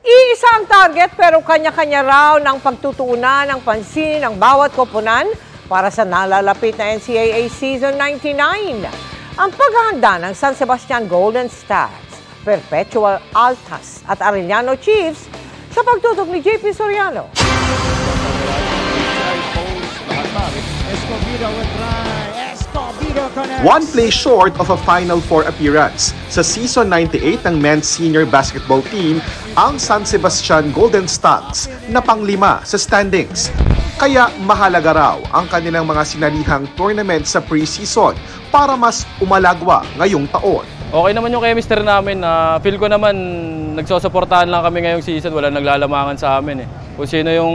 Iisa ang target pero kanya-kanya raw ng pagtutuunan ng pansin ng bawat koponan para sa nalalapit na NCAA Season 99. Ang paghahanda ng San Sebastian Golden Stars, Perpetual Altas at Arellano Chiefs sa pagtutok ni JP Soriano. One play short of a Final Four appearance sa Season 98 ng men's senior basketball team ang San Sebastian Golden Stags na pang-5 sa standings. Kaya mahalaga raw ang kanilang mga sinalihang tournament sa preseason para mas umalagwa ngayong taon. Okay naman yung chemistry namin. Feel ko naman nagsusuportahan lang kami ngayong season. Wala naglalamangan sa amin eh. Kung sino yung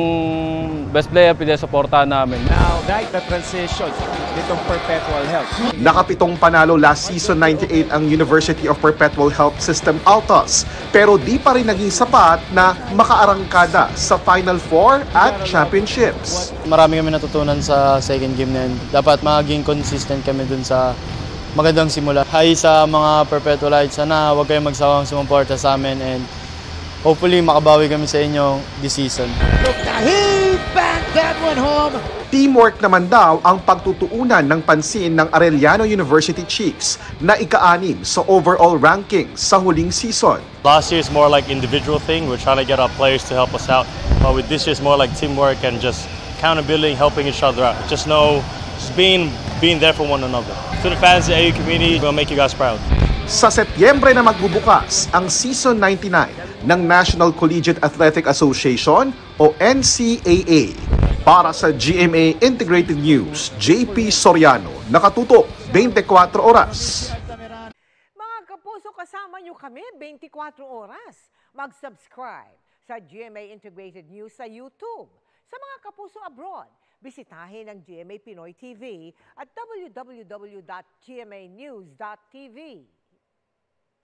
best player, pinasuportahan namin. Now, like the transition nitong Perpetual Health. Nakapitong panalo last season 98 ang University of Perpetual Health System Altas, pero di pa rin naging sapat na makaarangkada sa Final Four at Championships. Marami kami natutunan sa second game na yun. Dapat maging consistent kami dun sa magandang simula. Hi sa mga Perpetualites, sana huwag kayong magsawang sumuporta sa amin and hopefully makabawi kami sa inyo this season. He banked that one home. Teamwork naman daw ang pagtutuunan ng pansin ng Arellano University Chiefs na ika-6 sa overall rankings sa huling season. Last year is more like individual thing. We're trying to get our players to help us out. But with this year, it's more like teamwork and just accountability, helping each other out. Just being there for one another. To the fans, the AU community, we'll make you guys proud. Sa Setyembre na magbubukas ang Season 99 ng National Collegiate Athletic Association o NCAA. Para sa GMA Integrated News, JP Soriano, nakatutok 24 oras. Mga kapuso, kasama nyo kami 24 oras. Mag-subscribe sa GMA Integrated News sa YouTube. Sa mga kapuso abroad, bisitahin ang GMA Pinoy TV at www.gmanews.tv.